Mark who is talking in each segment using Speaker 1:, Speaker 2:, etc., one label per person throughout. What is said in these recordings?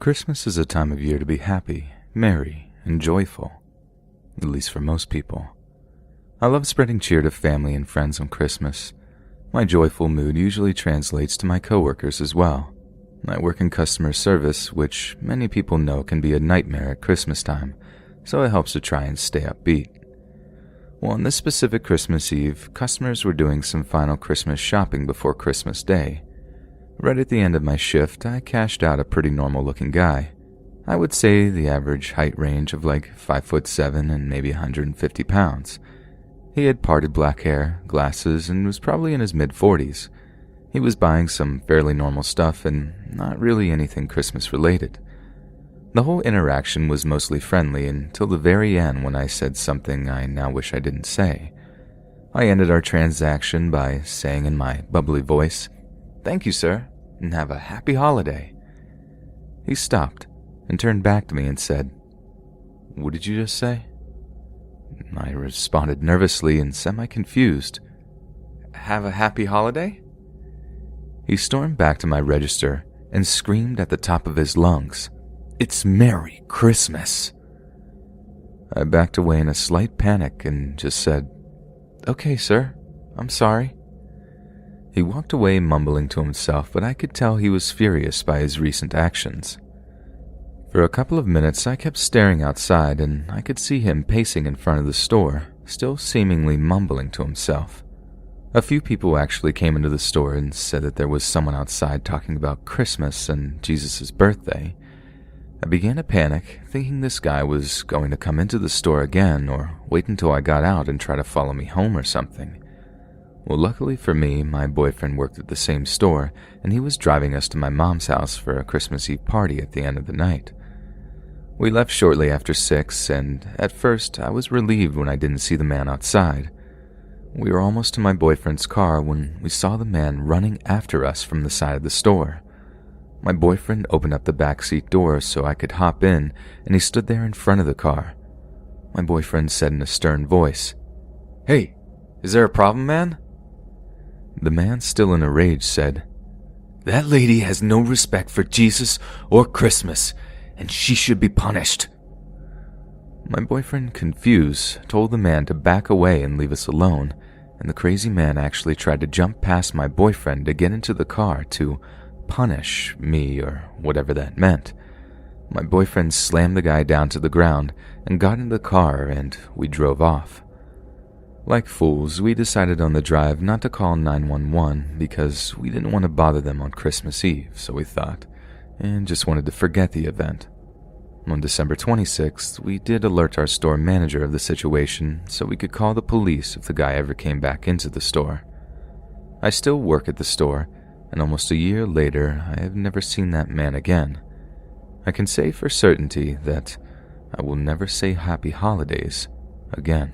Speaker 1: Christmas is a time of year to be happy, merry, and joyful, at least for most people. I love spreading cheer to family and friends on Christmas. My joyful mood usually translates to my coworkers as well. I work in customer service, which many people know can be a nightmare at Christmas time, so it helps to try and stay upbeat. Well, on this specific Christmas Eve, customers were doing some final Christmas shopping before Christmas Day. Right at the end of my shift, I cashed out a pretty normal-looking guy. I would say the average height range of like 5'7" and maybe 150 pounds. He had parted black hair, glasses, and was probably in his mid-40s. He was buying some fairly normal stuff and not really anything Christmas-related. The whole interaction was mostly friendly until the very end when I said something I now wish I didn't say. I ended our transaction by saying in my bubbly voice, "Thank you, sir, and have a happy holiday." He stopped and turned back to me and said, "What did you just say?" I responded nervously and semi-confused, "Have a happy holiday?" He stormed back to my register and screamed at the top of his lungs, "It's Merry Christmas!" I backed away in a slight panic and just said, "Okay, sir, I'm sorry." He walked away mumbling to himself, but I could tell he was furious by his recent actions. For a couple of minutes, I kept staring outside, and I could see him pacing in front of the store, still seemingly mumbling to himself. A few people actually came into the store and said that there was someone outside talking about Christmas and Jesus' birthday. I began to panic, thinking this guy was going to come into the store again or wait until I got out and try to follow me home or something. Well, luckily for me, my boyfriend worked at the same store, and he was driving us to my mom's house for a Christmas Eve party at the end of the night. We left shortly after 6, and at first I was relieved when I didn't see the man outside. We were almost to my boyfriend's car when we saw the man running after us from the side of the store. My boyfriend opened up the backseat door so I could hop in, and he stood there in front of the car. My boyfriend said in a stern voice, "Hey, is there a problem, man?" The man, still in a rage, said, "That lady has no respect for Jesus or Christmas, and she should be punished." My boyfriend, confused, told the man to back away and leave us alone, and the crazy man actually tried to jump past my boyfriend to get into the car to punish me or whatever that meant. My boyfriend slammed the guy down to the ground and got into the car, and we drove off. Like fools, we decided on the drive not to call 911 because we didn't want to bother them on Christmas Eve, so we thought, and just wanted to forget the event. On December 26th, we did alert our store manager of the situation so we could call the police if the guy ever came back into the store. I still work at the store, and almost a year later, I have never seen that man again. I can say for certainty that I will never say Happy Holidays again.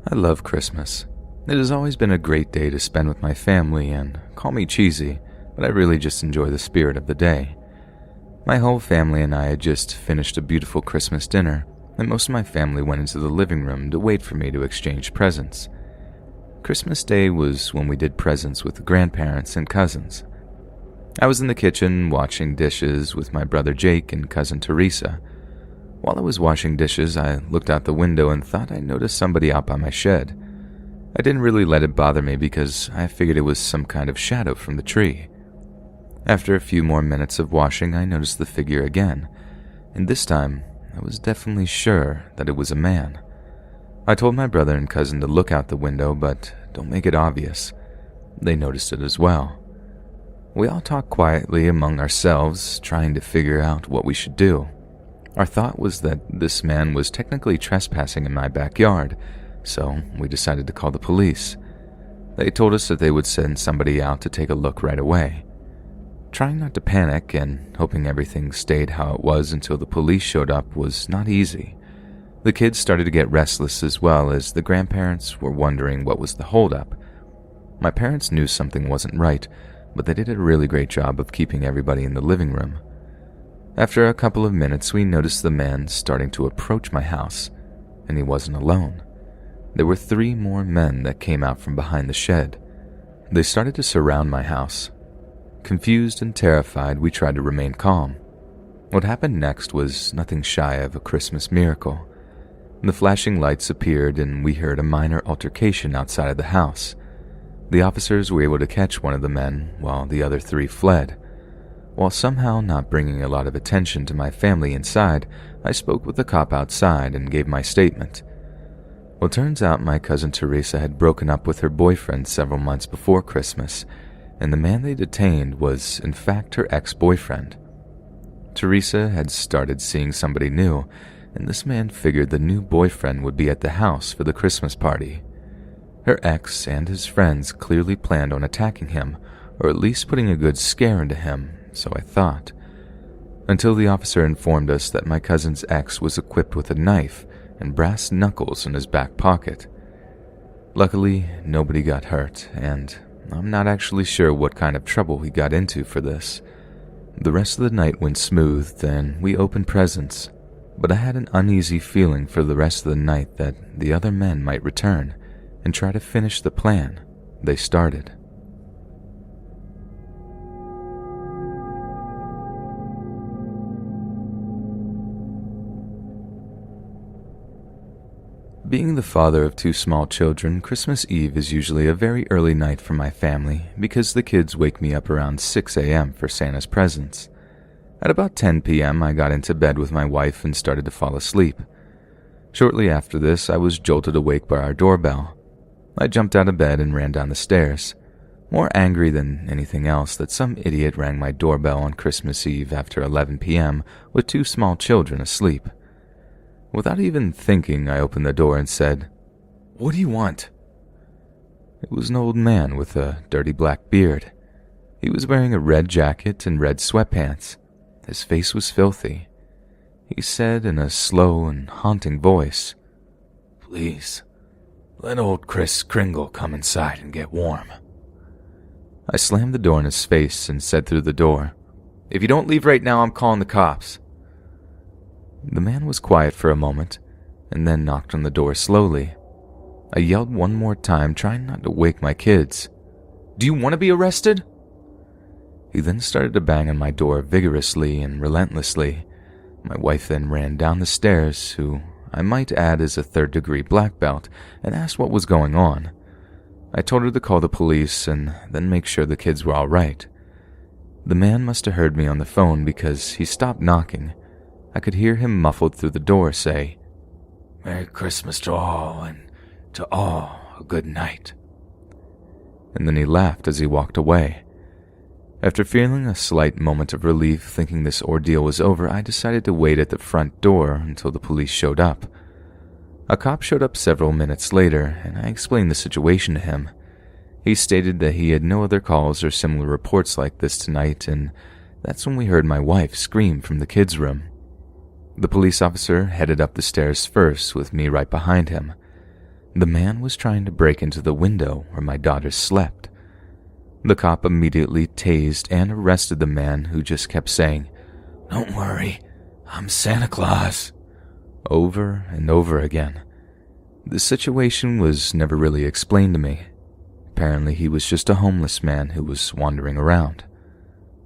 Speaker 1: I love Christmas. It has always been a great day to spend with my family, and call me cheesy, but I really just enjoy the spirit of the day. My whole family and I had just finished a beautiful Christmas dinner, and most of my family went into the living room to wait for me to exchange presents. Christmas Day was when we did presents with the grandparents and cousins. I was in the kitchen washing dishes with my brother Jake and cousin Teresa. While I was washing dishes, I looked out the window and thought I noticed somebody out by my shed. I didn't really let it bother me because I figured it was some kind of shadow from the tree. After a few more minutes of washing, I noticed the figure again, and this time I was definitely sure that it was a man. I told my brother and cousin to look out the window, but don't make it obvious. They noticed it as well. We all talked quietly among ourselves, trying to figure out what we should do. Our thought was that this man was technically trespassing in my backyard, so we decided to call the police. They told us that they would send somebody out to take a look right away. Trying not to panic and hoping everything stayed how it was until the police showed up was not easy. The kids started to get restless as well as the grandparents were wondering what was the holdup. My parents knew something wasn't right, but they did a really great job of keeping everybody in the living room. After a couple of minutes, we noticed the man starting to approach my house, and he wasn't alone. there were 3 more men that came out from behind the shed. They started to surround my house. Confused and terrified, we tried to remain calm. What happened next was nothing shy of a Christmas miracle. The flashing lights appeared and we heard a minor altercation outside of the house. The officers were able to catch one of the men while the other 3 fled. While somehow not bringing a lot of attention to my family inside, I spoke with the cop outside and gave my statement. Well, turns out my cousin Teresa had broken up with her boyfriend several months before Christmas, and the man they detained was, in fact, her ex-boyfriend. Teresa had started seeing somebody new, and this man figured the new boyfriend would be at the house for the Christmas party. Her ex and his friends clearly planned on attacking him, or at least putting a good scare into him, so I thought. Until the officer informed us that my cousin's ex was equipped with a knife and brass knuckles in his back pocket. Luckily, nobody got hurt, and I'm not actually sure what kind of trouble he got into for this. The rest of the night went smooth, and we opened presents, but I had an uneasy feeling for the rest of the night that the other men might return and try to finish the plan they started. Being the father of 2 small children, Christmas Eve is usually a very early night for my family because the kids wake me up around 6 a.m. for Santa's presents. At about 10 p.m., I got into bed with my wife and started to fall asleep. Shortly after this, I was jolted awake by our doorbell. I jumped out of bed and ran down the stairs, more angry than anything else that some idiot rang my doorbell on Christmas Eve after 11 p.m. with 2 small children asleep. Without even thinking, I opened the door and said, "What do you want?" It was an old man with a dirty black beard. He was wearing a red jacket and red sweatpants. His face was filthy. He said in a slow and haunting voice, "Please, let old Kris Kringle come inside and get warm." I slammed the door in his face and said through the door, "If you don't leave right now, I'm calling the cops." The man was quiet for a moment, and then knocked on the door slowly. I yelled one more time, trying not to wake my kids. "Do you want to be arrested?" He then started to bang on my door vigorously and relentlessly. My wife then ran down the stairs, who I might add is a 3rd-degree black belt, and asked what was going on. I told her to call the police and then make sure the kids were all right. The man must have heard me on the phone because he stopped knocking. I could hear him muffled through the door say, "Merry Christmas to all, and to all a good night." And then he laughed as he walked away. After feeling a slight moment of relief thinking this ordeal was over, I decided to wait at the front door until the police showed up. A cop showed up several minutes later, and I explained the situation to him. He stated that he had no other calls or similar reports like this tonight, and that's when we heard my wife scream from the kids' room. The police officer headed up the stairs first, with me right behind him. The man was trying to break into the window where my daughters slept. The cop immediately tased and arrested the man, who just kept saying, "Don't worry, I'm Santa Claus," over and over again. The situation was never really explained to me. Apparently he was just a homeless man who was wandering around.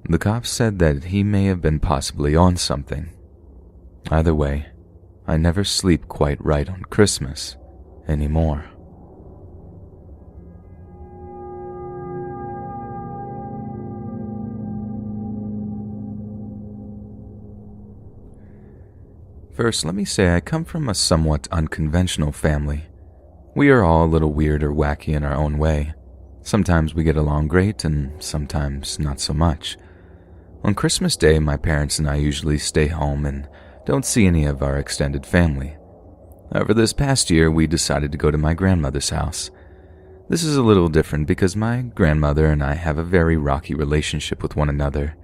Speaker 1: The cops said that he may have been possibly on something. Either way, I never sleep quite right on Christmas anymore. First, let me say I come from a somewhat unconventional family. We are all a little weird or wacky in our own way. Sometimes we get along great, and sometimes not so much. On Christmas Day, my parents and I usually stay home and don't see any of our extended family. However, this past year, we decided to go to my grandmother's house. This is a little different because my grandmother and I have a very rocky relationship with one another.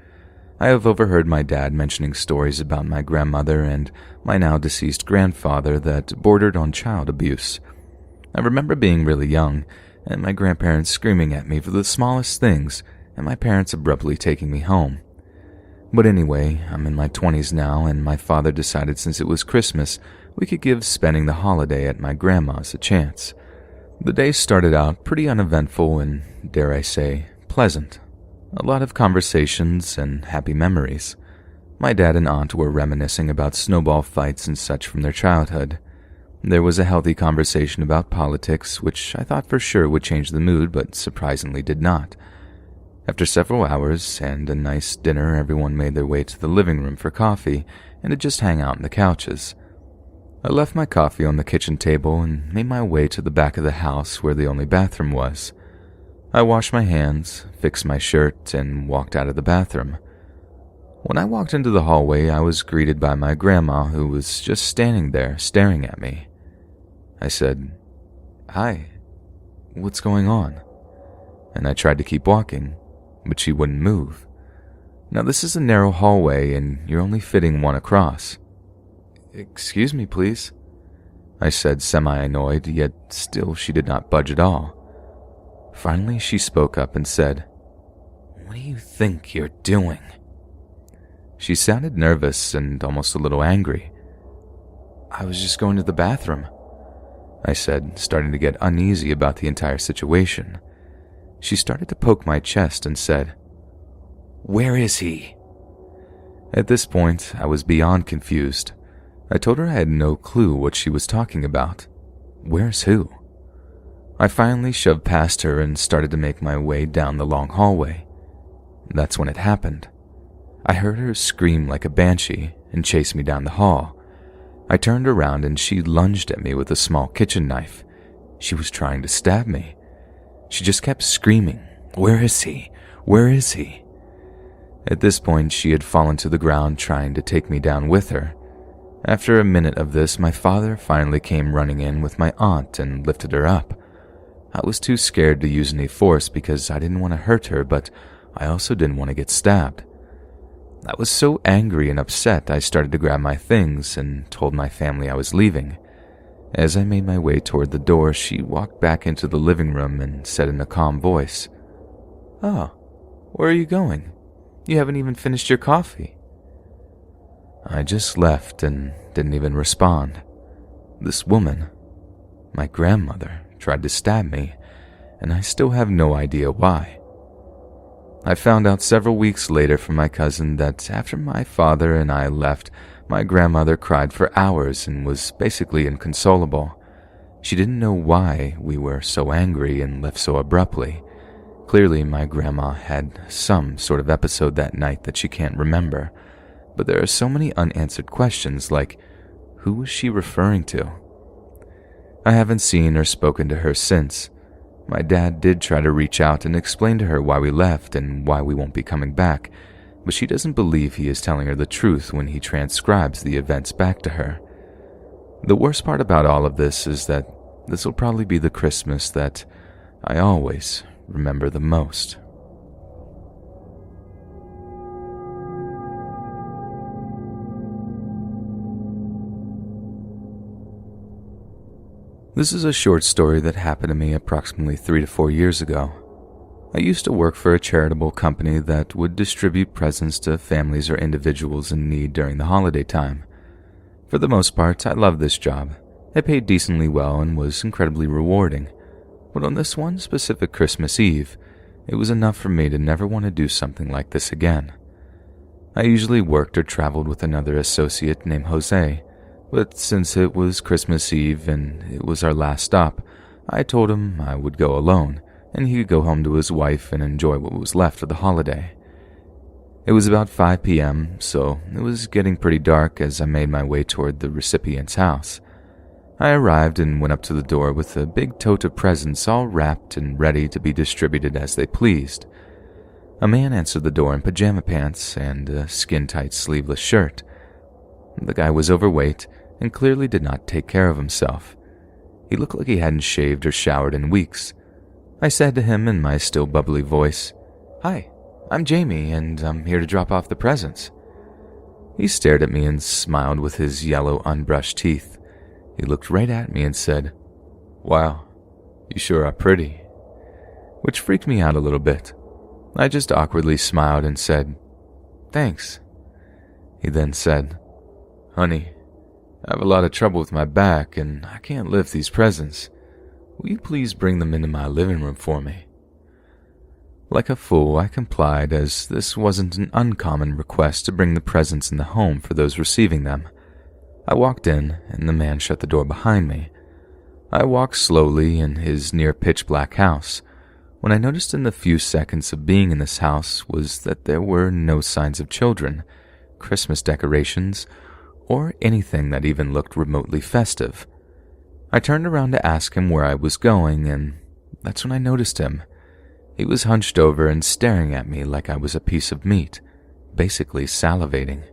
Speaker 1: I have overheard my dad mentioning stories about my grandmother and my now deceased grandfather that bordered on child abuse. I remember being really young, and my grandparents screaming at me for the smallest things, and my parents abruptly taking me home. But anyway, I'm in my 20s now, and my father decided since it was Christmas, we could give spending the holiday at my grandma's a chance. The day started out pretty uneventful and, dare I say, pleasant. A lot of conversations and happy memories. My dad and aunt were reminiscing about snowball fights and such from their childhood. There was a healthy conversation about politics, which I thought for sure would change the mood, but surprisingly did not. After several hours and a nice dinner, everyone made their way to the living room for coffee and to just hang out on the couches. I left my coffee on the kitchen table and made my way to the back of the house where the only bathroom was. I washed my hands, fixed my shirt, and walked out of the bathroom. When I walked into the hallway, I was greeted by my grandma, who was just standing there staring at me. I said, "Hi, what's going on?" And I tried to keep walking, but she wouldn't move. Now this is a narrow hallway and you're only fitting one across. "Excuse me, please," I said, semi-annoyed, yet still she did not budge at all. Finally she spoke up and said, "What do you think you're doing?" She sounded nervous and almost a little angry. "I was just going to the bathroom," I said, starting to get uneasy about the entire situation. She started to poke my chest and said, "Where is he?" At this point, I was beyond confused. I told her I had no clue what she was talking about. Where's who? I finally shoved past her and started to make my way down the long hallway. That's when it happened. I heard her scream like a banshee and chase me down the hall. I turned around and she lunged at me with a small kitchen knife. She was trying to stab me. She just kept screaming, "Where is he? Where is he?" At this point, she had fallen to the ground trying to take me down with her. After a minute of this, my father finally came running in with my aunt and lifted her up. I was too scared to use any force because I didn't want to hurt her, but I also didn't want to get stabbed. I was so angry and upset I started to grab my things and told my family I was leaving. As I made my way toward the door, she walked back into the living room and said in a calm voice, "Oh, where are you going? You haven't even finished your coffee." I just left and didn't even respond. This woman, my grandmother, tried to stab me, and I still have no idea why. I found out several weeks later from my cousin that after my father and I left, my grandmother cried for hours and was basically inconsolable. She didn't know why we were so angry and left so abruptly. Clearly, my grandma had some sort of episode that night that she can't remember, but there are so many unanswered questions like, who was she referring to? I haven't seen or spoken to her since. My dad did try to reach out and explain to her why we left and why we won't be coming back, but she doesn't believe he is telling her the truth when he transcribes the events back to her. The worst part about all of this is that this will probably be the Christmas that I always remember the most. This is a short story that happened to me approximately 3 to 4 years ago. I used to work for a charitable company that would distribute presents to families or individuals in need during the holiday time. For the most part, I loved this job. It paid decently well and was incredibly rewarding. But on this one specific Christmas Eve, it was enough for me to never want to do something like this again. I usually worked or traveled with another associate named Jose, but since it was Christmas Eve and it was our last stop, I told him I would go alone, and he could go home to his wife and enjoy what was left of the holiday. It was about 5 p.m., so it was getting pretty dark as I made my way toward the recipient's house. I arrived and went up to the door with a big tote of presents all wrapped and ready to be distributed as they pleased. A man answered the door in pajama pants and a skin-tight sleeveless shirt. The guy was overweight and clearly did not take care of himself. He looked like he hadn't shaved or showered in weeks. I said to him in my still bubbly voice, "Hi, I'm Jamie, and I'm here to drop off the presents." He stared at me and smiled with his yellow, unbrushed teeth. He looked right at me and said, "Wow, you sure are pretty," which freaked me out a little bit. I just awkwardly smiled and said, "Thanks." He then said, "Honey, I have a lot of trouble with my back and I can't lift these presents. Will you please bring them into my living room for me?" Like a fool, I complied, as this wasn't an uncommon request to bring the presents in the home for those receiving them. I walked in, and the man shut the door behind me. I walked slowly in his near-pitch-black house. What I noticed in the few seconds of being in this house was that there were no signs of children, Christmas decorations, or anything that even looked remotely festive. I turned around to ask him where I was going, and that's when I noticed him. He was hunched over and staring at me like I was a piece of meat, basically salivating.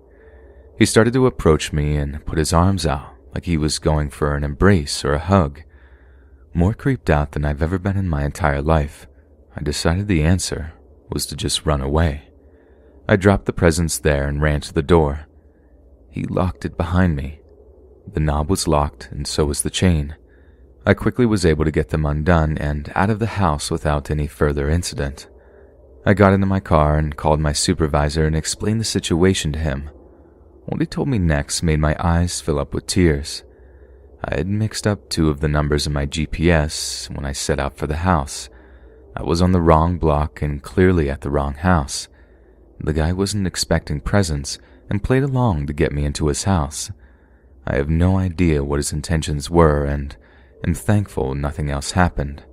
Speaker 1: He started to approach me and put his arms out like he was going for an embrace or a hug. More creeped out than I've ever been in my entire life, I decided the answer was to just run away. I dropped the presents there and ran to the door. He locked it behind me. The knob was locked, and so was the chain. I quickly was able to get them undone and out of the house without any further incident. I got into my car and called my supervisor and explained the situation to him. What he told me next made my eyes fill up with tears. I had mixed up 2 of the numbers in my GPS when I set out for the house. I was on the wrong block and clearly at the wrong house. The guy wasn't expecting presents and played along to get me into his house. I have no idea what his intentions were and am thankful nothing else happened.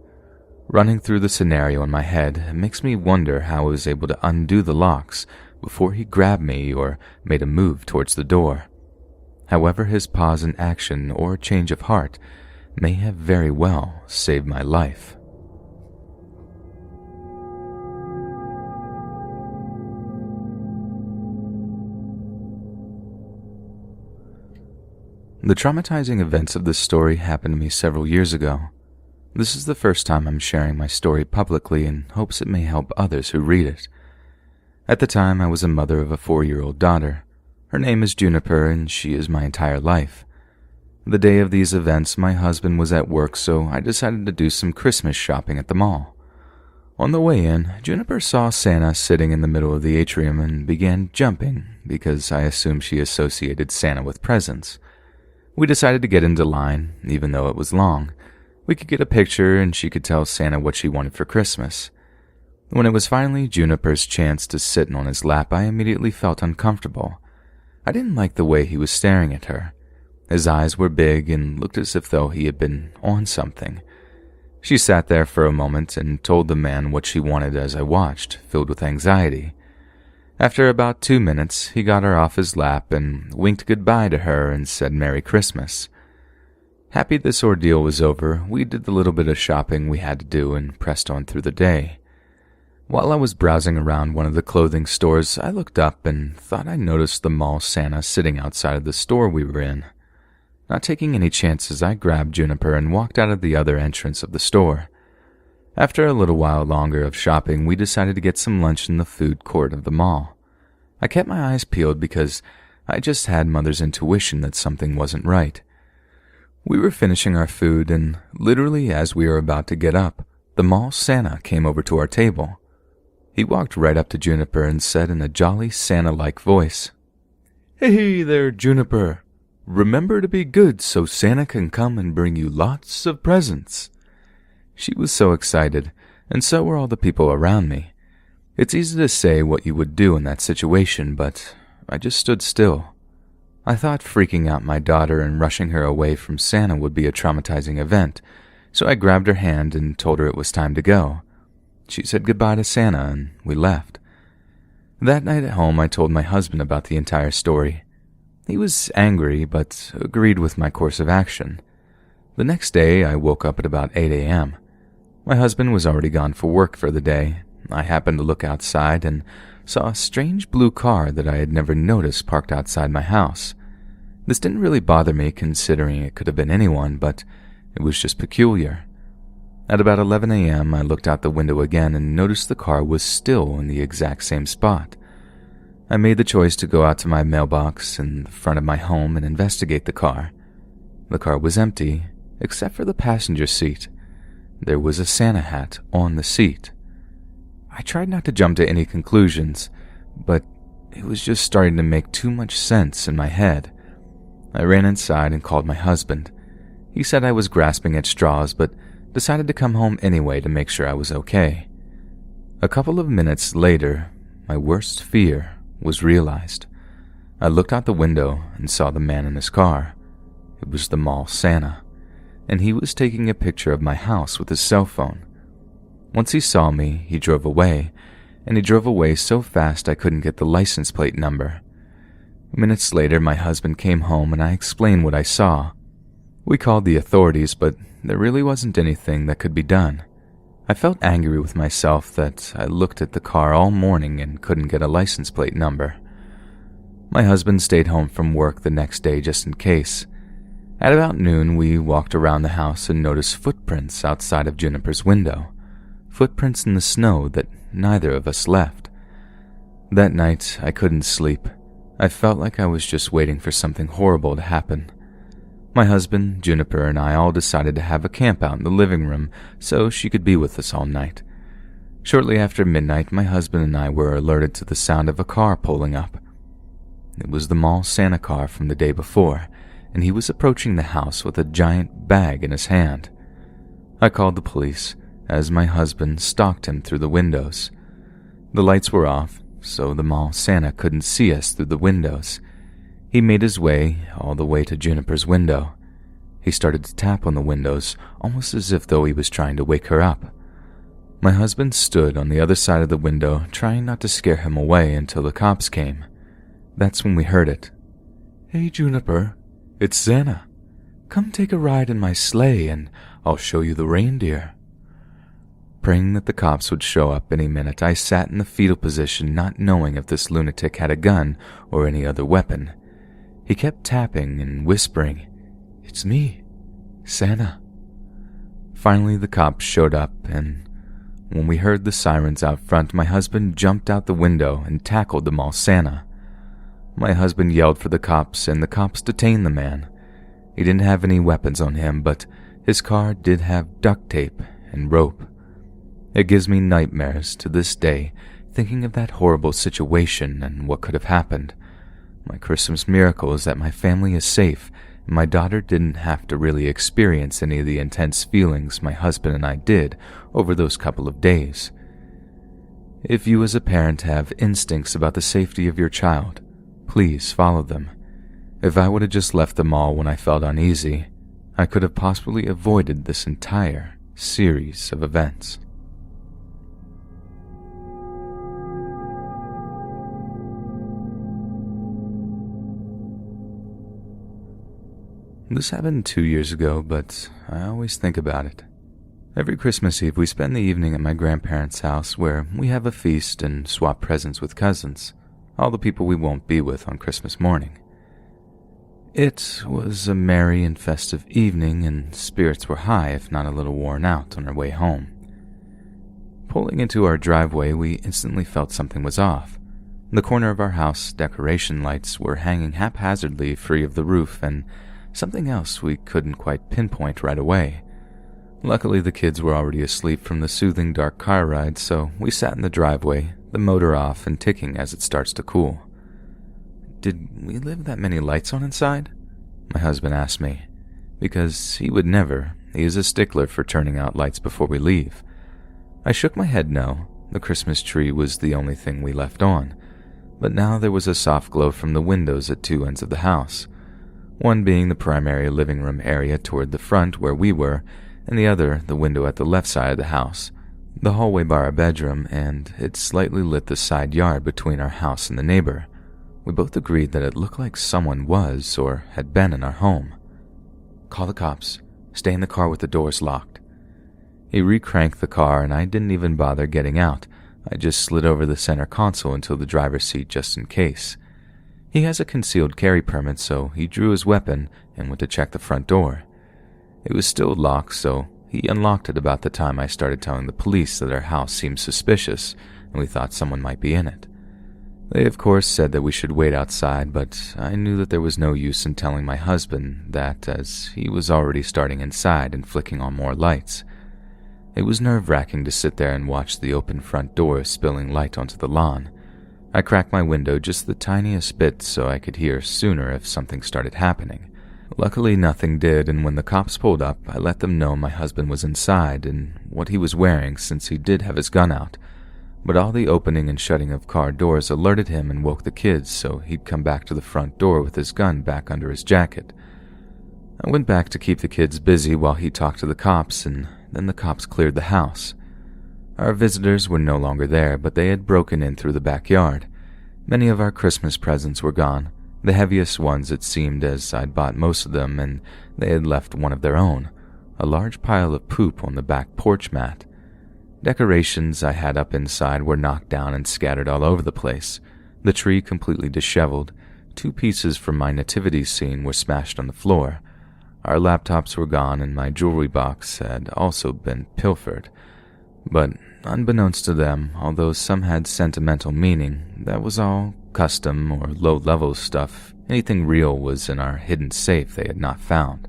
Speaker 1: Running through the scenario in my head makes me wonder how I was able to undo the locks before he grabbed me or made a move towards the door. However, his pause in action or change of heart may have very well saved my life. The traumatizing events of this story happened to me several years ago. This is the first time I'm sharing my story publicly in hopes it may help others who read it. At the time, I was a mother of a 4-year-old daughter. Her name is Juniper, and she is my entire life. The day of these events, my husband was at work, so I decided to do some Christmas shopping at the mall. On the way in, Juniper saw Santa sitting in the middle of the atrium and began jumping because I assumed she associated Santa with presents. We decided to get into line, even though it was long. We could get a picture and she could tell Santa what she wanted for Christmas. When it was finally Juniper's chance to sit on his lap, I immediately felt uncomfortable. I didn't like the way he was staring at her. His eyes were big and looked as if though he had been on something. She sat there for a moment and told the man what she wanted as I watched, filled with anxiety. After about 2 minutes, he got her off his lap and winked goodbye to her and said Merry Christmas. Happy this ordeal was over, we did the little bit of shopping we had to do and pressed on through the day. While I was browsing around one of the clothing stores, I looked up and thought I noticed the mall Santa sitting outside of the store we were in. Not taking any chances, I grabbed Juniper and walked out of the other entrance of the store. After a little while longer of shopping, we decided to get some lunch in the food court of the mall. I kept my eyes peeled because I just had mother's intuition that something wasn't right. We were finishing our food, and literally as we were about to get up, the mall Santa came over to our table. He walked right up to Juniper and said in a jolly Santa-like voice, "Hey there, Juniper. Remember to be good so Santa can come and bring you lots of presents." She was so excited, and so were all the people around me. It's easy to say what you would do in that situation, but I just stood still. I thought freaking out my daughter and rushing her away from Santa would be a traumatizing event, so I grabbed her hand and told her it was time to go. She said goodbye to Santa, and we left. That night at home, I told my husband about the entire story. He was angry, but agreed with my course of action. The next day, I woke up at about 8 a.m. My husband was already gone for work for the day. I happened to look outside and saw a strange blue car that I had never noticed parked outside my house. This didn't really bother me considering it could have been anyone, but it was just peculiar. At about 11 a.m., I looked out the window again and noticed the car was still in the exact same spot. I made the choice to go out to my mailbox in the front of my home and investigate the car. The car was empty, except for the passenger seat. There was a Santa hat on the seat. I tried not to jump to any conclusions, but it was just starting to make too much sense in my head. I ran inside and called my husband. He said I was grasping at straws, but decided to come home anyway to make sure I was okay. A couple of minutes later, my worst fear was realized. I looked out the window and saw the man in his car. It was the mall Santa, and he was taking a picture of my house with his cell phone. Once he saw me, he drove away, and he drove away so fast I couldn't get the license plate number. Minutes later, my husband came home and I explained what I saw. We called the authorities, but there really wasn't anything that could be done. I felt angry with myself that I looked at the car all morning and couldn't get a license plate number. My husband stayed home from work the next day just in case. At about noon, we walked around the house and noticed footprints outside of Juniper's window. Footprints in the snow that neither of us left. That night, I couldn't sleep. I felt like I was just waiting for something horrible to happen. My husband, Juniper, and I all decided to have a camp out in the living room so she could be with us all night. Shortly after midnight, my husband and I were alerted to the sound of a car pulling up. It was the mall Santa car from the day before, and he was approaching the house with a giant bag in his hand. I called the police, as my husband stalked him through the windows. The lights were off, so the mall Santa couldn't see us through the windows. He made his way all the way to Juniper's window. He started to tap on the windows, almost as if though he was trying to wake her up. My husband stood on the other side of the window, trying not to scare him away until the cops came. That's when we heard it. "Hey, Juniper, it's Santa. Come take a ride in my sleigh and I'll show you the reindeer." Praying that the cops would show up any minute, I sat in the fetal position, not knowing if this lunatic had a gun or any other weapon. He kept tapping and whispering, "It's me, Santa." Finally, the cops showed up, and when we heard the sirens out front, my husband jumped out the window and tackled the mall Santa. My husband yelled for the cops, and the cops detained the man. He didn't have any weapons on him, but his car did have duct tape and rope. It gives me nightmares to this day, thinking of that horrible situation and what could have happened. My Christmas miracle is that my family is safe, and my daughter didn't have to really experience any of the intense feelings my husband and I did over those couple of days. If you as a parent have instincts about the safety of your child, please follow them. If I would have just left the mall when I felt uneasy, I could have possibly avoided this entire series of events. This happened 2 years ago, but I always think about it. Every Christmas Eve, we spend the evening at my grandparents' house where we have a feast and swap presents with cousins, all the people we won't be with on Christmas morning. It was a merry and festive evening, and spirits were high, if not a little worn out, on our way home. Pulling into our driveway, we instantly felt something was off. The corner of our house decoration lights were hanging haphazardly free of the roof, and something else we couldn't quite pinpoint right away. Luckily, the kids were already asleep from the soothing dark car ride, so we sat in the driveway, the motor off and ticking as it starts to cool. "Did we leave that many lights on inside?" my husband asked me, because he would never. He is a stickler for turning out lights before we leave. I shook my head no. The Christmas tree was the only thing we left on, but now there was a soft glow from the windows at two ends of the house, one being the primary living room area toward the front where we were, and the other the window at the left side of the house, the hallway by our bedroom, and it slightly lit the side yard between our house and the neighbor. We both agreed that it looked like someone was or had been in our home. "Call the cops. Stay in the car with the doors locked." He re-cranked the car, and I didn't even bother getting out. I just slid over the center console into the driver's seat just in case. He has a concealed carry permit, so he drew his weapon and went to check the front door. It was still locked, so he unlocked it about the time I started telling the police that our house seemed suspicious and we thought someone might be in it. They, of course, said that we should wait outside, but I knew that there was no use in telling my husband that, as he was already starting inside and flicking on more lights. It was nerve-wracking to sit there and watch the open front door spilling light onto the lawn. I cracked my window just the tiniest bit so I could hear sooner if something started happening. Luckily, nothing did, and when the cops pulled up, I let them know my husband was inside and what he was wearing since he did have his gun out. But all the opening and shutting of car doors alerted him and woke the kids, so he'd come back to the front door with his gun back under his jacket. I went back to keep the kids busy while he talked to the cops, and then the cops cleared the house. Our visitors were no longer there, but they had broken in through the backyard. Many of our Christmas presents were gone. The heaviest ones, it seemed, as I'd bought most of them, and they had left one of their own, a large pile of poop on the back porch mat. Decorations I had up inside were knocked down and scattered all over the place, the tree completely disheveled. 2 pieces from my nativity scene were smashed on the floor. Our laptops were gone, and my jewelry box had also been pilfered. But unbeknownst to them, although some had sentimental meaning, that was all custom or low-level stuff. Anything real was in our hidden safe they had not found.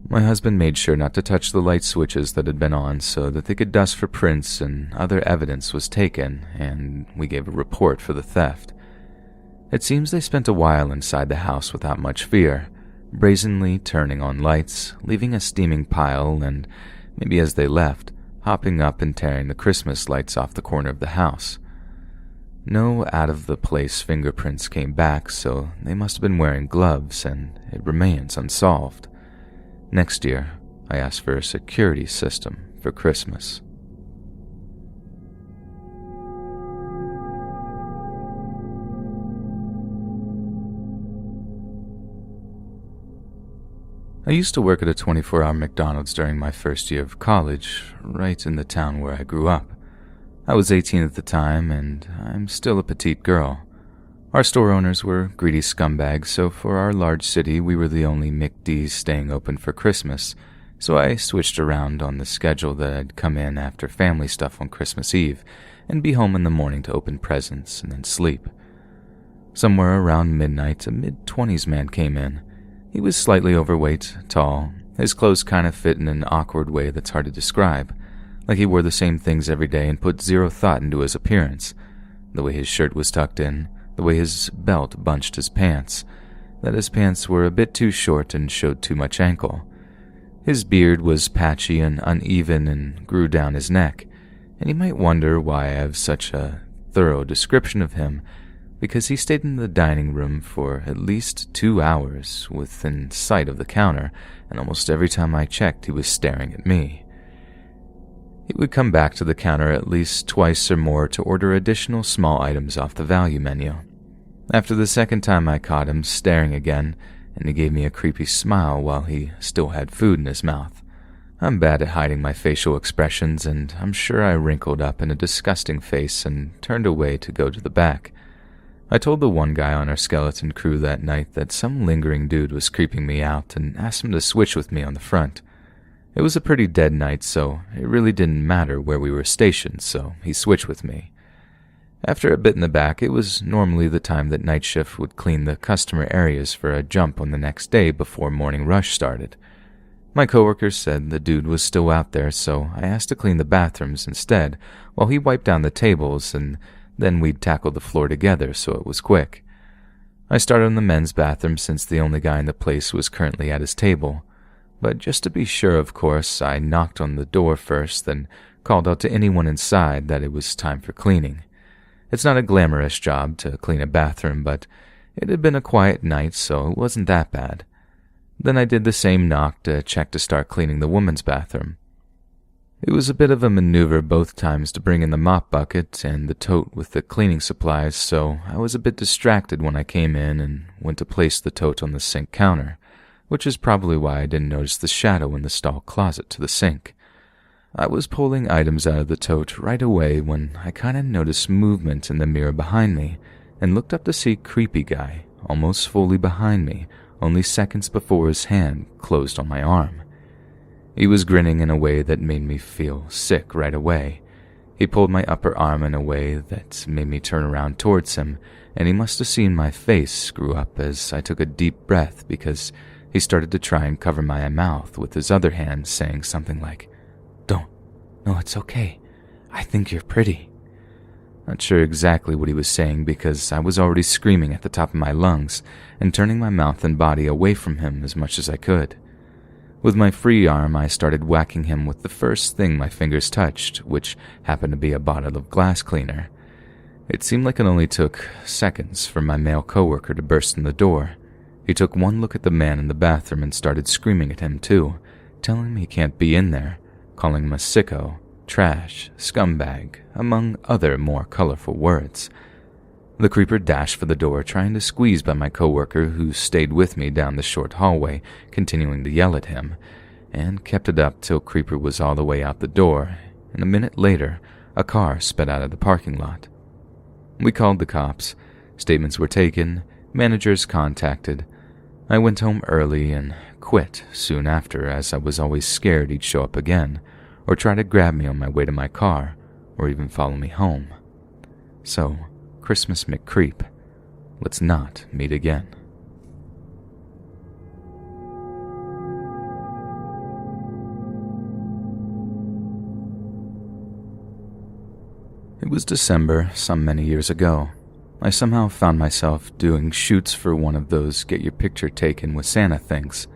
Speaker 1: My husband made sure not to touch the light switches that had been on so that they could dust for prints and other evidence was taken, and we gave a report for the theft. It seems they spent a while inside the house without much fear, brazenly turning on lights, leaving a steaming pile, and, maybe as they left, hopping up and tearing the Christmas lights off the corner of the house. No out-of-the-place fingerprints came back, so they must have been wearing gloves, and it remains unsolved. Next year, I asked for a security system for Christmas. I used to work at a 24-hour McDonald's during my first year of college, right in the town where I grew up. I was 18 at the time, and I'm still a petite girl. Our store owners were greedy scumbags, so for our large city, we were the only McD's staying open for Christmas, so I switched around on the schedule that I'd come in after family stuff on Christmas Eve, and be home in the morning to open presents and then sleep. Somewhere around midnight, a mid-20s man came in. He was slightly overweight, tall. His clothes kind of fit in an awkward way that's hard to describe, like he wore the same things every day and put zero thought into his appearance. The way his shirt was tucked in, the way his belt bunched his pants, that his pants were a bit too short and showed too much ankle. His beard was patchy and uneven and grew down his neck, and you might wonder why I have such a thorough description of him, because he stayed in the dining room for at least 2 hours within sight of the counter, and almost every time I checked he was staring at me. He would come back to the counter at least twice or more to order additional small items off the value menu. After the second time I caught him staring again, and he gave me a creepy smile while he still had food in his mouth. I'm bad at hiding my facial expressions, and I'm sure I wrinkled up in a disgusting face and turned away to go to the back. I told the one guy on our skeleton crew that night that some lingering dude was creeping me out and asked him to switch with me on the front. It was a pretty dead night, so it really didn't matter where we were stationed, so he switched with me. After a bit in the back, it was normally the time that night shift would clean the customer areas for a jump on the next day before morning rush started. My coworkers said the dude was still out there, so I asked to clean the bathrooms instead, while he wiped down the tables, and then we'd tackle the floor together so it was quick. I started in the men's bathroom since the only guy in the place was currently at his table. But just to be sure, of course, I knocked on the door first, then called out to anyone inside that it was time for cleaning. It's not a glamorous job to clean a bathroom, but it had been a quiet night, so it wasn't that bad. Then I did the same knock to check to start cleaning the women's bathroom. It was a bit of a maneuver both times to bring in the mop bucket and the tote with the cleaning supplies, so I was a bit distracted when I came in and went to place the tote on the sink counter, which is probably why I didn't notice the shadow in the stall closet to the sink. I was pulling items out of the tote right away when I kinda noticed movement in the mirror behind me and looked up to see creepy guy almost fully behind me, only seconds before his hand closed on my arm. He was grinning in a way that made me feel sick right away. He pulled my upper arm in a way that made me turn around towards him, and he must have seen my face screw up as I took a deep breath because he started to try and cover my mouth with his other hand, saying something like, "Don't. No, it's okay. I think you're pretty." Not sure exactly what he was saying because I was already screaming at the top of my lungs and turning my mouth and body away from him as much as I could. With my free arm, I started whacking him with the first thing my fingers touched, which happened to be a bottle of glass cleaner. It seemed like it only took seconds for my male coworker to burst in the door. He took one look at the man in the bathroom and started screaming at him too, telling him he can't be in there, calling him a sicko, trash, scumbag, among other more colorful words. The creeper dashed for the door, trying to squeeze by my coworker, who stayed with me down the short hallway, continuing to yell at him, and kept it up till Creeper was all the way out the door, and a minute later, a car sped out of the parking lot. We called the cops. Statements were taken, managers contacted. I went home early and quit soon after, as I was always scared he'd show up again, or try to grab me on my way to my car, or even follow me home. So, Christmas McCreep, let's not meet again. It was December, some many years ago. I somehow found myself doing shoots for one of those get your picture taken with Santa things.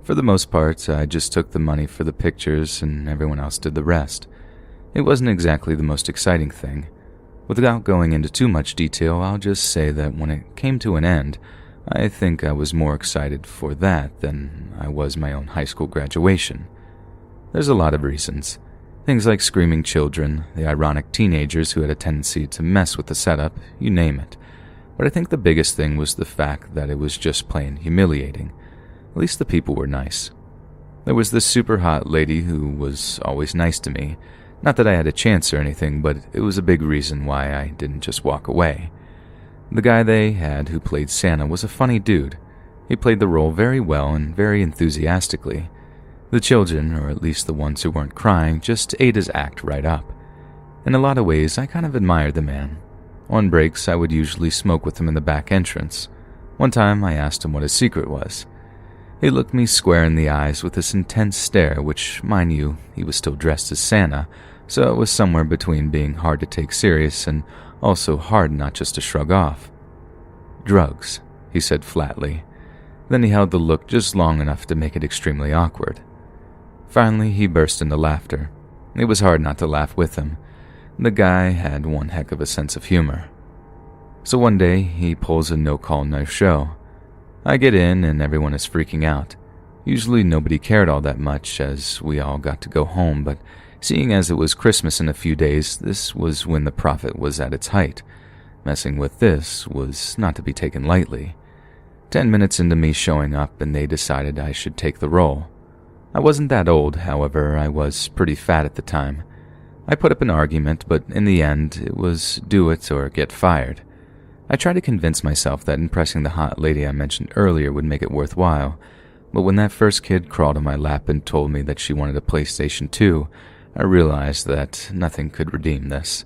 Speaker 1: For the most part, I just took the money for the pictures and everyone else did the rest. It wasn't exactly the most exciting thing. Without going into too much detail, I'll just say that when it came to an end, I think I was more excited for that than I was my own high school graduation. There's a lot of reasons. Things like screaming children, the ironic teenagers who had a tendency to mess with the setup, you name it. But I think the biggest thing was the fact that it was just plain humiliating. At least the people were nice. There was this super hot lady who was always nice to me. Not that I had a chance or anything, but it was a big reason why I didn't just walk away. The guy they had who played Santa was a funny dude. He played the role very well and very enthusiastically. The children, or at least the ones who weren't crying, just ate his act right up. In a lot of ways, I kind of admired the man. On breaks, I would usually smoke with him in the back entrance. One time, I asked him what his secret was. He looked me square in the eyes with this intense stare, which, mind you, he was still dressed as Santa, so it was somewhere between being hard to take serious and also hard not just to shrug off. "Drugs," he said flatly. Then he held the look just long enough to make it extremely awkward. Finally, he burst into laughter. It was hard not to laugh with him. The guy had one heck of a sense of humor. So one day, he pulls a no-call, no-show. I get in and everyone is freaking out. Usually nobody cared all that much as we all got to go home, but seeing as it was Christmas in a few days, this was when the profit was at its height. Messing with this was not to be taken lightly. 10 minutes into me showing up and they decided I should take the role. I wasn't that old, however, I was pretty fat at the time. I put up an argument, but in the end, it was do it or get fired. I tried to convince myself that impressing the hot lady I mentioned earlier would make it worthwhile, but when that first kid crawled on my lap and told me that she wanted a PlayStation 2, I realized that nothing could redeem this.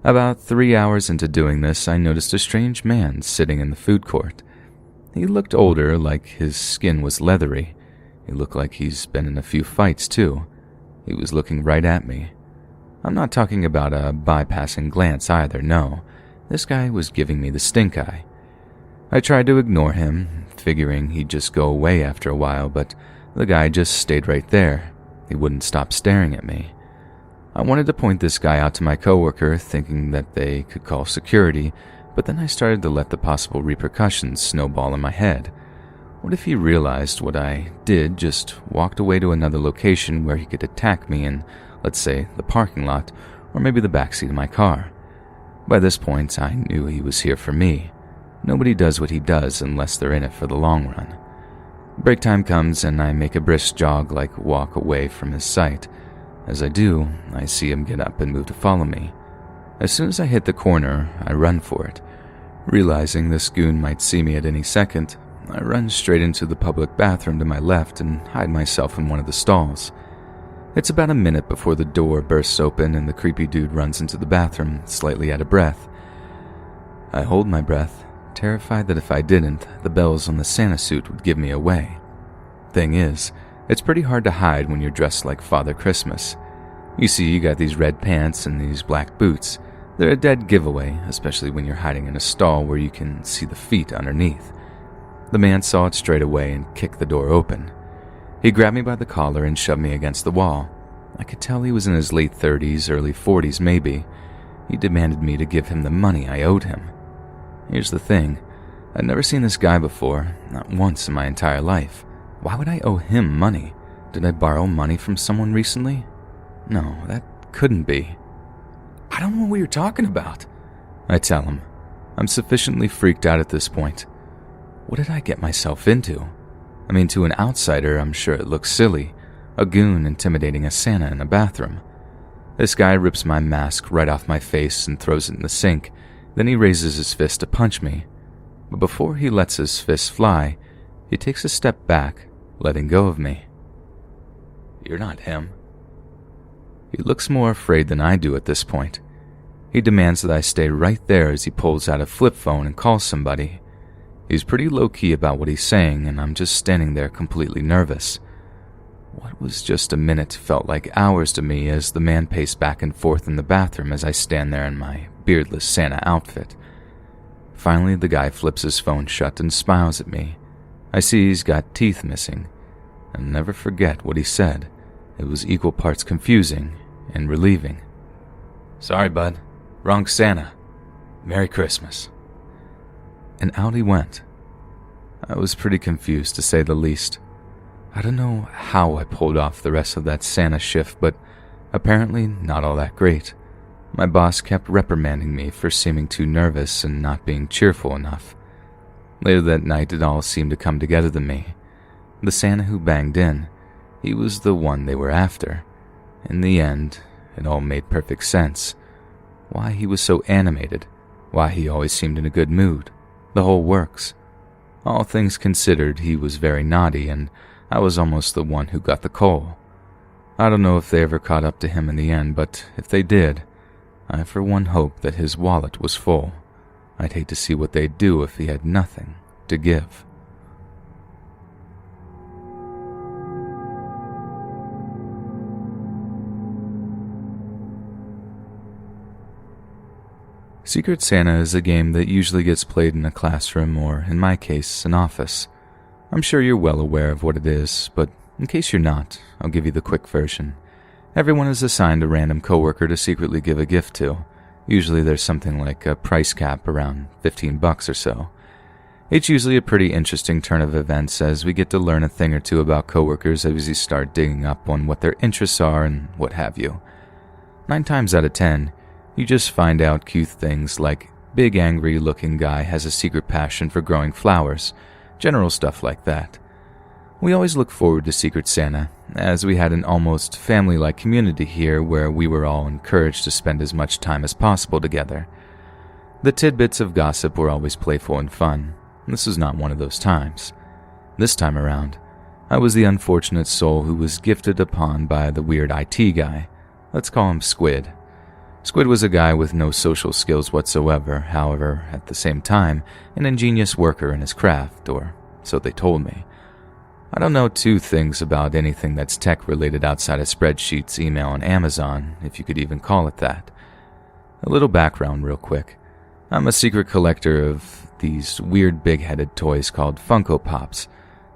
Speaker 1: About 3 hours into doing this, I noticed a strange man sitting in the food court. He looked older, like his skin was leathery. He looked like he's been in a few fights, too. He was looking right at me. I'm not talking about a bypassing glance either, no. This guy was giving me the stink eye. I tried to ignore him, figuring he'd just go away after a while, but the guy just stayed right there. He wouldn't stop staring at me. I wanted to point this guy out to my coworker, thinking that they could call security, but then I started to let the possible repercussions snowball in my head. What if he realized what I did, just walked away to another location where he could attack me in, let's say, the parking lot, or maybe the backseat of my car? By this point, I knew he was here for me. Nobody does what he does unless they're in it for the long run. Break time comes and I make a brisk jog, like walk away from his sight. As I do, I see him get up and move to follow me. As soon as I hit the corner, I run for it. Realizing this goon might see me at any second, I run straight into the public bathroom to my left and hide myself in one of the stalls. It's about a minute before the door bursts open and the creepy dude runs into the bathroom, slightly out of breath. I hold my breath, terrified that if I didn't, the bells on the Santa suit would give me away. Thing is, it's pretty hard to hide when you're dressed like Father Christmas. You see, you got these red pants and these black boots. They're a dead giveaway, especially when you're hiding in a stall where you can see the feet underneath. The man saw it straight away and kicked the door open. He grabbed me by the collar and shoved me against the wall. I could tell he was in his late 30s, early 40s maybe. He demanded me to give him the money I owed him. Here's the thing. I'd never seen this guy before, not once in my entire life. Why would I owe him money? Did I borrow money from someone recently? No, that couldn't be. I don't know what you're talking about, I tell him. I'm sufficiently freaked out at this point. What did I get myself into? I mean, to an outsider, I'm sure it looks silly. A goon intimidating a Santa in a bathroom. This guy rips my mask right off my face and throws it in the sink. Then he raises his fist to punch me. But before he lets his fist fly, he takes a step back, letting go of me. You're not him. He looks more afraid than I do at this point. He demands that I stay right there as he pulls out a flip phone and calls somebody. He's pretty low-key about what he's saying, and I'm just standing there completely nervous. What was just a minute felt like hours to me as the man paced back and forth in the bathroom as I stand there in my beardless Santa outfit. Finally, the guy flips his phone shut and smiles at me. I see he's got teeth missing. I'll never forget what he said. It was equal parts confusing and relieving. Sorry, bud. Wrong Santa. Merry Christmas. And out he went. I was pretty confused, to say the least. I don't know how I pulled off the rest of that Santa shift, but apparently not all that great. My boss kept reprimanding me for seeming too nervous and not being cheerful enough. Later that night, it all seemed to come together to me. The Santa who banged in, he was the one they were after. In the end, it all made perfect sense. Why he was so animated, why he always seemed in a good mood. The whole works. All things considered, he was very naughty, and I was almost the one who got the coal. I don't know if they ever caught up to him in the end, but if they did, I for one hope that his wallet was full. I'd hate to see what they'd do if he had nothing to give. Secret Santa is a game that usually gets played in a classroom or, in my case, an office. I'm sure you're well aware of what it is, but in case you're not, I'll give you the quick version. Everyone is assigned a random coworker to secretly give a gift to. Usually there's something like a price cap around $15 or so. It's usually a pretty interesting turn of events as we get to learn a thing or two about coworkers as we start digging up on what their interests are and what have you. 9 times out of 10, you just find out cute things like big angry looking guy has a secret passion for growing flowers, general stuff like that. We always look forward to Secret Santa, as we had an almost family-like community here where we were all encouraged to spend as much time as possible together. The tidbits of gossip were always playful and fun. This was not one of those times. This time around, I was the unfortunate soul who was gifted upon by the weird IT guy. Let's call him Squid. Squid was a guy with no social skills whatsoever, however, at the same time, an ingenious worker in his craft, or so they told me. I don't know 2 things about anything that's tech-related outside of spreadsheets, email, and Amazon, if you could even call it that. A little background real quick. I'm a secret collector of these weird big-headed toys called Funko Pops.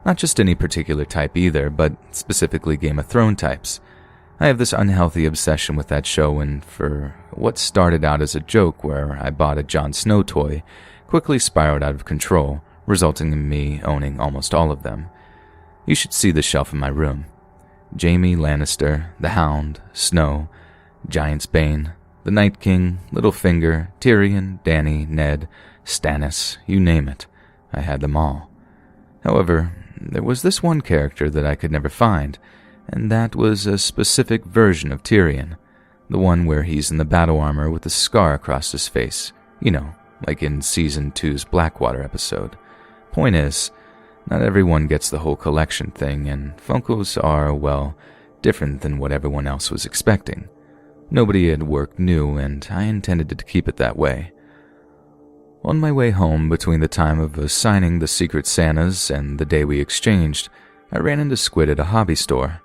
Speaker 1: Not just any particular type either, but specifically Game of Thrones types. I have this unhealthy obsession with that show, and for what started out as a joke where I bought a Jon Snow toy, quickly spiraled out of control, resulting in me owning almost all of them. You should see the shelf in my room. Jaime Lannister, the Hound, Snow, Giant's Bane, the Night King, Littlefinger, Tyrion, Dany, Ned, Stannis, you name it. I had them all. However, there was this one character that I could never find, and that was a specific version of Tyrion, the one where he's in the battle armor with a scar across his face, you know, like in Season 2's Blackwater episode. Point is, not everyone gets the whole collection thing, and Funkos are, well, different than what everyone else was expecting. Nobody at work knew, and I intended to keep it that way. On my way home, between the time of assigning the Secret Santas and the day we exchanged, I ran into Squid at a hobby store.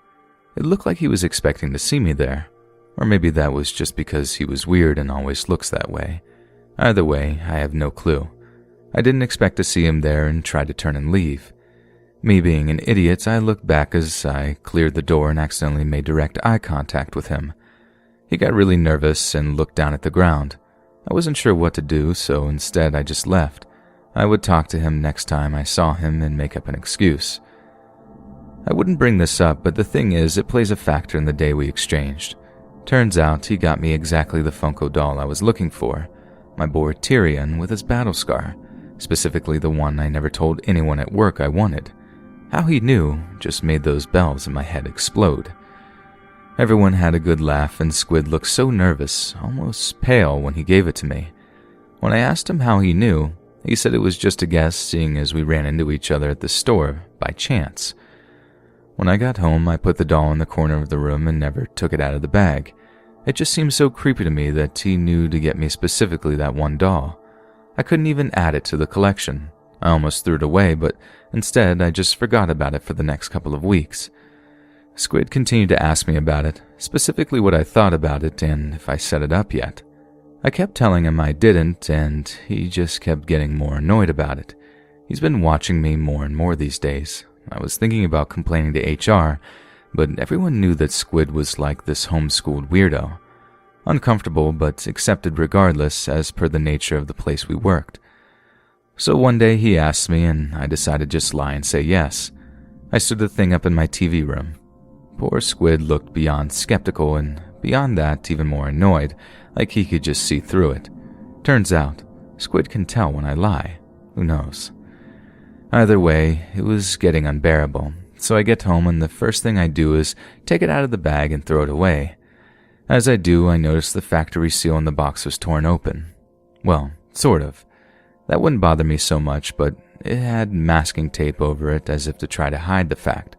Speaker 1: It looked like he was expecting to see me there. Or maybe that was just because he was weird and always looks that way. Either way, I have no clue. I didn't expect to see him there and tried to turn and leave. Me being an idiot, I looked back as I cleared the door and accidentally made direct eye contact with him. He got really nervous and looked down at the ground. I wasn't sure what to do, so instead I just left. I would talk to him next time I saw him and make up an excuse. I wouldn't bring this up, but the thing is, it plays a factor in the day we exchanged. Turns out he got me exactly the Funko doll I was looking for, my boy Tyrion with his battle scar, specifically the one I never told anyone at work I wanted. How he knew just made those bells in my head explode. Everyone had a good laugh, and Squid looked so nervous, almost pale, when he gave it to me. When I asked him how he knew, he said it was just a guess, seeing as we ran into each other at the store by chance. When I got home, I put the doll in the corner of the room and never took it out of the bag. It just seemed so creepy to me that he knew to get me specifically that one doll. I couldn't even add it to the collection. I almost threw it away, but instead I just forgot about it for the next couple of weeks. Squid continued to ask me about it, specifically what I thought about it and if I set it up yet. I kept telling him I didn't, and he just kept getting more annoyed about it. He's been watching me more and more these days. I was thinking about complaining to HR, but everyone knew that Squid was like this homeschooled weirdo. Uncomfortable, but accepted regardless, as per the nature of the place we worked. So one day he asked me, and I decided to just lie and say yes. I stood the thing up in my TV room. Poor Squid looked beyond skeptical, and beyond that, even more annoyed, like he could just see through it. Turns out, Squid can tell when I lie. Who knows? Either way, it was getting unbearable, so I get home and the first thing I do is take it out of the bag and throw it away. As I do, I notice the factory seal on the box was torn open. Well, sort of. That wouldn't bother me so much, but it had masking tape over it as if to try to hide the fact.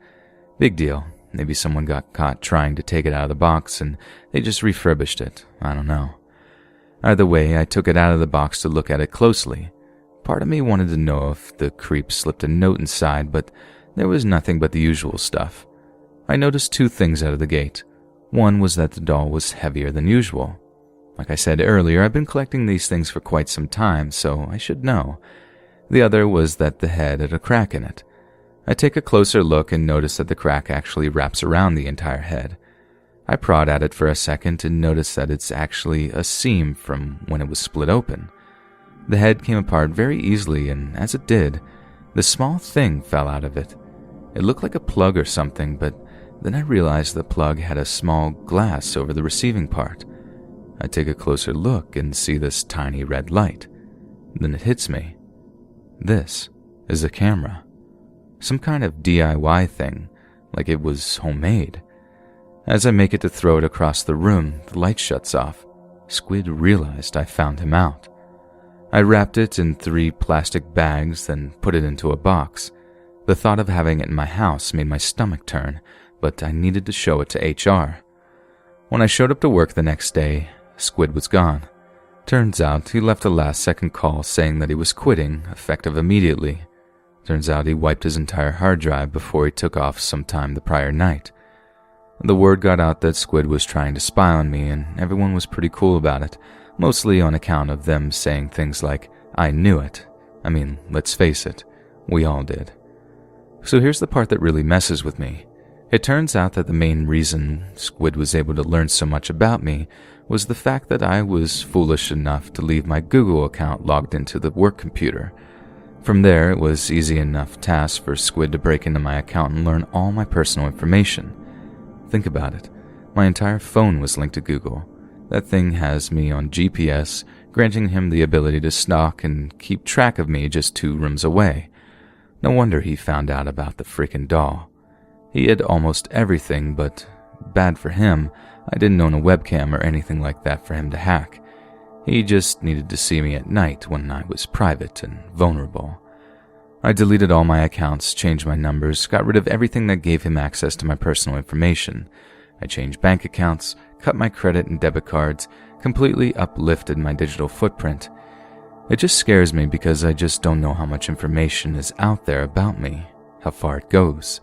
Speaker 1: Big deal. Maybe someone got caught trying to take it out of the box and they just refurbished it. I don't know. Either way, I took it out of the box to look at it closely. Part of me wanted to know if the creep slipped a note inside, but there was nothing but the usual stuff. I noticed two things out of the gate. One was that the doll was heavier than usual. Like I said earlier, I've been collecting these things for quite some time, so I should know. The other was that the head had a crack in it. I take a closer look and notice that the crack actually wraps around the entire head. I prod at it for a second and notice that it's actually a seam from when it was split open. The head came apart very easily, and as it did, the small thing fell out of it. It looked like a plug or something, but then I realized the plug had a small glass over the receiving part. I take a closer look and see this tiny red light. Then it hits me. This is a camera. Some kind of DIY thing, like it was homemade. As I make it to throw it across the room, the light shuts off. Squid realized I found him out. I wrapped it in 3 plastic bags, then put it into a box. The thought of having it in my house made my stomach turn, but I needed to show it to HR. When I showed up to work the next day, Squid was gone. Turns out he left a last-second call saying that he was quitting, effective immediately. Turns out he wiped his entire hard drive before he took off sometime the prior night. The word got out that Squid was trying to spy on me, and everyone was pretty cool about it, mostly on account of them saying things like, "I knew it." I mean, let's face it, we all did. So here's the part that really messes with me. It turns out that the main reason Squid was able to learn so much about me was the fact that I was foolish enough to leave my Google account logged into the work computer. From there, it was easy enough task for Squid to break into my account and learn all my personal information. Think about it. My entire phone was linked to Google. That thing has me on GPS, granting him the ability to stalk and keep track of me just 2 rooms away. No wonder he found out about the freaking doll. He had almost everything, but bad for him, I didn't own a webcam or anything like that for him to hack. He just needed to see me at night when I was private and vulnerable. I deleted all my accounts, changed my numbers, got rid of everything that gave him access to my personal information. I changed bank accounts, cut my credit and debit cards, completely uplifted my digital footprint. It just scares me because I just don't know how much information is out there about me, how far it goes.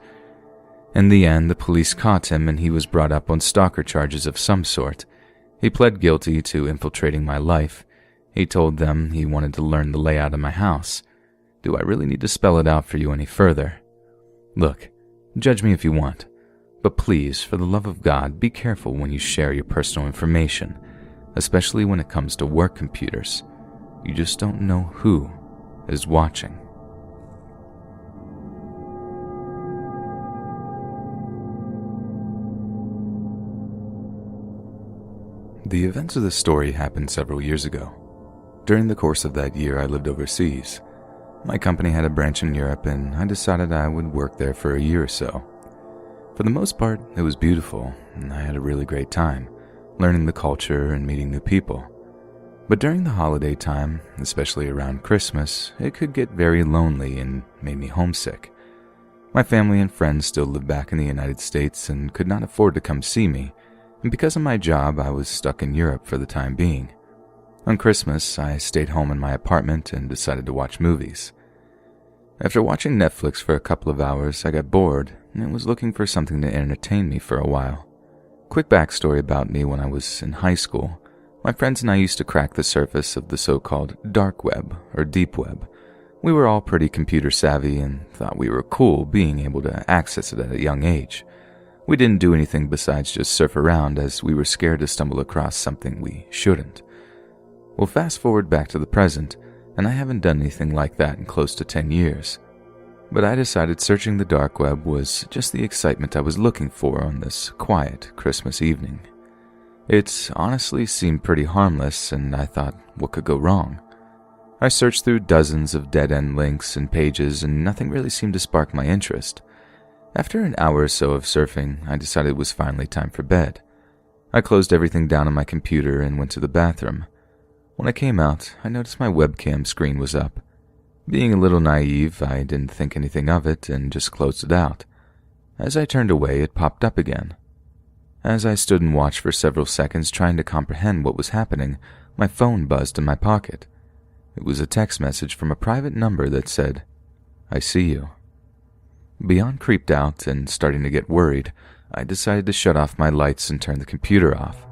Speaker 1: In the end, the police caught him and he was brought up on stalker charges of some sort. He pled guilty to infiltrating my life. He told them he wanted to learn the layout of my house. Do I really need to spell it out for you any further? Look, judge me if you want, but please, for the love of God, be careful when you share your personal information, especially when it comes to work computers. You just don't know who is watching. The events of this story happened several years ago. During the course of that year, I lived overseas. My company had a branch in Europe, and I decided I would work there for a year or so. For the most part, it was beautiful, and I had a really great time, learning the culture and meeting new people. But during the holiday time, especially around Christmas, it could get very lonely and made me homesick. My family and friends still lived back in the United States and could not afford to come see me, and because of my job, I was stuck in Europe for the time being. On Christmas, I stayed home in my apartment and decided to watch movies. After watching Netflix for a couple of hours, I got bored and was looking for something to entertain me for a while. Quick backstory about me: when I was in high school, my friends and I used to crack the surface of the so-called dark web or deep web. We were all pretty computer savvy and thought we were cool being able to access it at a young age. We didn't do anything besides just surf around, as we were scared to stumble across something we shouldn't. Well, fast forward back to the present, and I haven't done anything like that in close to 10 years. But I decided searching the dark web was just the excitement I was looking for on this quiet Christmas evening. It honestly seemed pretty harmless, and I thought, what could go wrong? I searched through dozens of dead-end links and pages, and nothing really seemed to spark my interest. After an hour or so of surfing, I decided it was finally time for bed. I closed everything down on my computer and went to the bathroom. When I came out, I noticed my webcam screen was up. Being a little naive, I didn't think anything of it and just closed it out. As I turned away, it popped up again. As I stood and watched for several seconds trying to comprehend what was happening, my phone buzzed in my pocket. It was a text message from a private number that said, "I see you." Beyond creeped out and starting to get worried, I decided to shut off my lights and turn the computer off.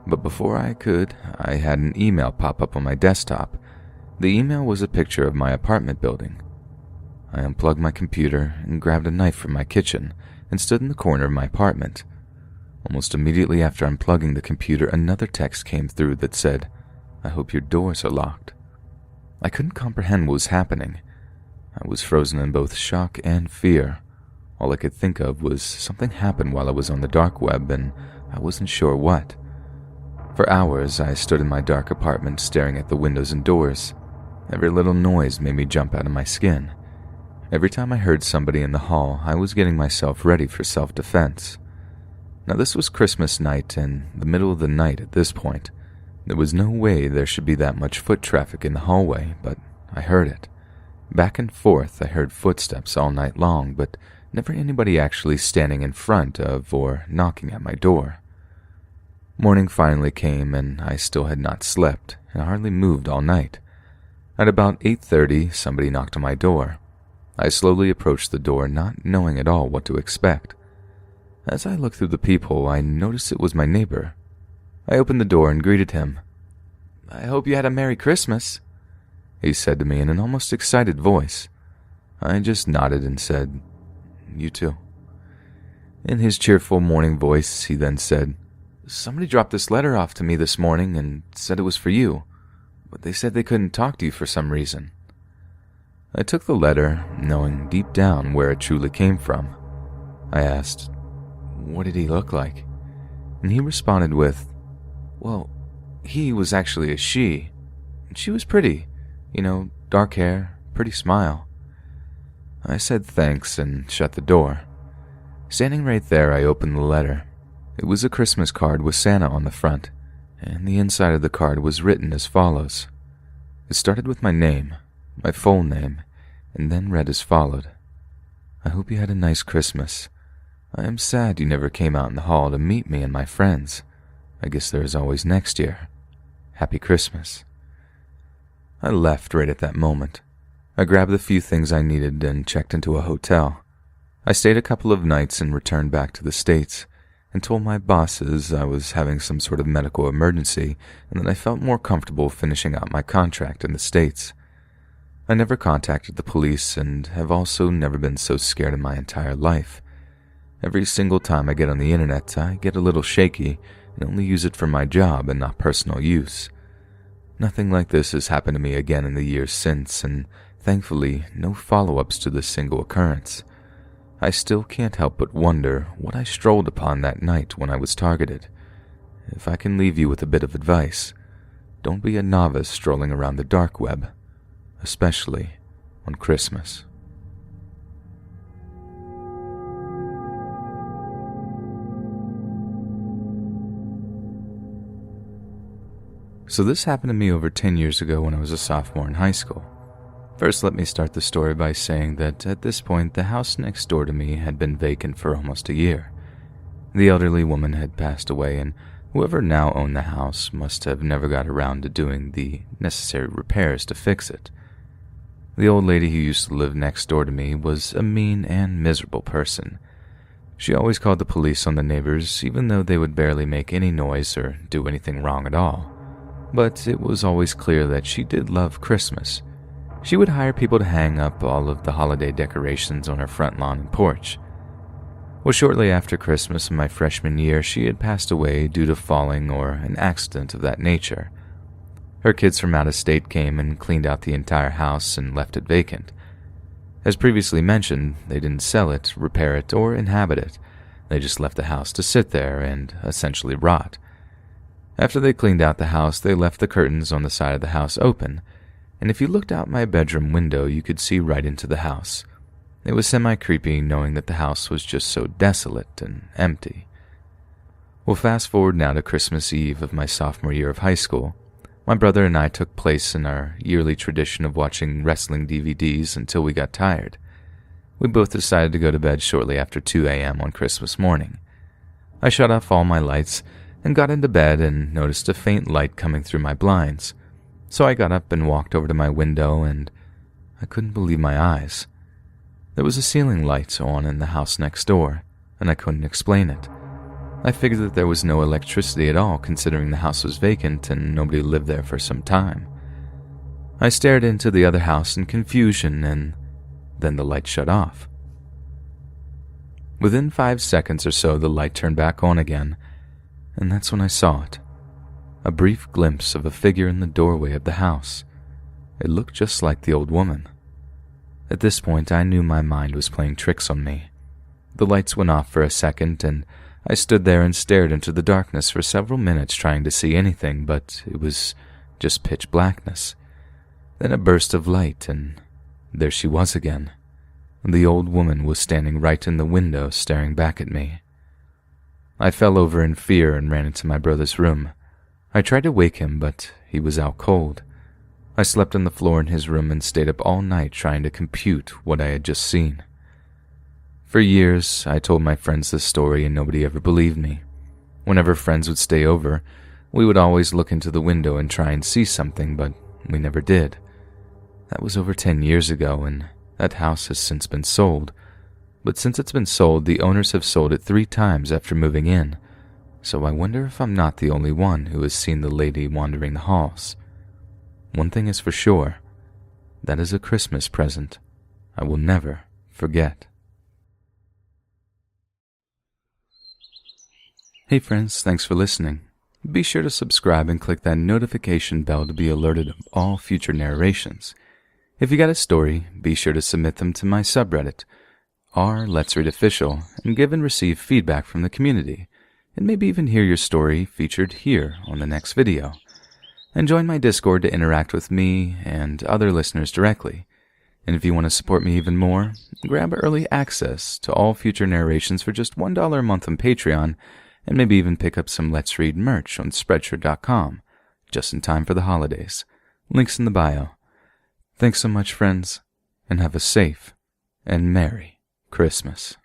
Speaker 1: But before I could, I had an email pop up on my desktop. The email was a picture of my apartment building. I unplugged my computer and grabbed a knife from my kitchen and stood in the corner of my apartment. Almost immediately after unplugging the computer, another text came through that said, "I hope your doors are locked." I couldn't comprehend what was happening. I was frozen in both shock and fear. All I could think of was something happened while I was on the dark web, and I wasn't sure what. For hours, I stood in my dark apartment staring at the windows and doors. Every little noise made me jump out of my skin. Every time I heard somebody in the hall, I was getting myself ready for self-defense. Now, this was Christmas night and the middle of the night at this point. There was no way there should be that much foot traffic in the hallway, but I heard it. Back and forth, I heard footsteps all night long, but never anybody actually standing in front of or knocking at my door. Morning finally came, and I still had not slept and hardly moved all night. At about 8:30, somebody knocked on my door. I slowly approached the door, not knowing at all what to expect. As I looked through the peephole, I noticed it was my neighbor. I opened the door and greeted him. "I hope you had a Merry Christmas," he said to me in an almost excited voice. I just nodded and said, "You too." In his cheerful morning voice, he then said, "Somebody dropped this letter off to me this morning and said it was for you, but they said they couldn't talk to you for some reason." I took the letter, knowing deep down where it truly came from. I asked, "What did he look like?" And he responded with, "Well, he was actually a she. She was pretty, dark hair, pretty smile." I said thanks and shut the door. Standing right there, I opened the letter. It was a Christmas card with Santa on the front, and the inside of the card was written as follows. It started with my name, my full name, and then read as followed. "I hope you had a nice Christmas. I am sad you never came out in the hall to meet me and my friends. I guess there is always next year. Happy Christmas." I left right at that moment. I grabbed the few things I needed and checked into a hotel. I stayed a couple of nights and returned back to the States and told my bosses I was having some sort of medical emergency and that I felt more comfortable finishing out my contract in the States. I never contacted the police and have also never been so scared in my entire life. Every single time I get on the internet, I get a little shaky and only use it for my job and not personal use. Nothing like this has happened to me again in the years since, and thankfully, no follow-ups to this single occurrence. I still can't help but wonder what I strolled upon that night when I was targeted. If I can leave you with a bit of advice, don't be a novice strolling around the dark web, especially on Christmas. So this happened to me over 10 years ago when I was a sophomore in high school. First, let me start the story by saying that at this point, the house next door to me had been vacant for almost a year. The elderly woman had passed away, and whoever now owned the house must have never got around to doing the necessary repairs to fix it. The old lady who used to live next door to me was a mean and miserable person. She always called the police on the neighbors, even though they would barely make any noise or do anything wrong at all. But it was always clear that she did love Christmas. She would hire people to hang up all of the holiday decorations on her front lawn and porch. Well, shortly after Christmas in my freshman year, she had passed away due to falling or an accident of that nature. Her kids from out of state came and cleaned out the entire house and left it vacant. As previously mentioned, they didn't sell it, repair it, or inhabit it. They just left the house to sit there and essentially rot. After they cleaned out the house, they left the curtains on the side of the house open, and if you looked out my bedroom window, you could see right into the house. It was semi-creepy knowing that the house was just so desolate and empty. Well, fast forward now to Christmas Eve of my sophomore year of high school. My brother and I took place in our yearly tradition of watching wrestling DVDs until we got tired. We both decided to go to bed shortly after 2 a.m. on Christmas morning. I shut off all my lights and got into bed and noticed a faint light coming through my blinds. So I got up and walked over to my window, and I couldn't believe my eyes. There was a ceiling light on in the house next door, and I couldn't explain it. I figured that there was no electricity at all, considering the house was vacant and nobody lived there for some time. I stared into the other house in confusion, and then the light shut off. Within 5 seconds or so, the light turned back on again, and that's when I saw it. A brief glimpse of a figure in the doorway of the house. It looked just like the old woman. At this point, I knew my mind was playing tricks on me. The lights went off for a second, and I stood there and stared into the darkness for several minutes trying to see anything, but it was just pitch blackness. Then a burst of light, and there she was again. The old woman was standing right in the window staring back at me. I fell over in fear and ran into my brother's room. I tried to wake him, but he was out cold. I slept on the floor in his room and stayed up all night trying to compute what I had just seen. For years, I told my friends this story and nobody ever believed me. Whenever friends would stay over, we would always look into the window and try and see something, but we never did. That was over 10 years ago, and that house has since been sold. But since it's been sold, the owners have sold it 3 times after moving in. So I wonder if I'm not the only one who has seen the lady wandering the halls. One thing is for sure, that is a Christmas present I will never forget. Hey friends, thanks for listening. Be sure to subscribe and click that notification bell to be alerted of all future narrations. If you got a story, be sure to submit them to my subreddit, r/letsreadofficial, and give and receive feedback from the community, and maybe even hear your story featured here on the next video. And join my Discord to interact with me and other listeners directly. And if you want to support me even more, grab early access to all future narrations for just $1 a month on Patreon, and maybe even pick up some Let's Read merch on Spreadshirt.com, just in time for the holidays. Links in the bio. Thanks so much, friends, and have a safe and Merry Christmas.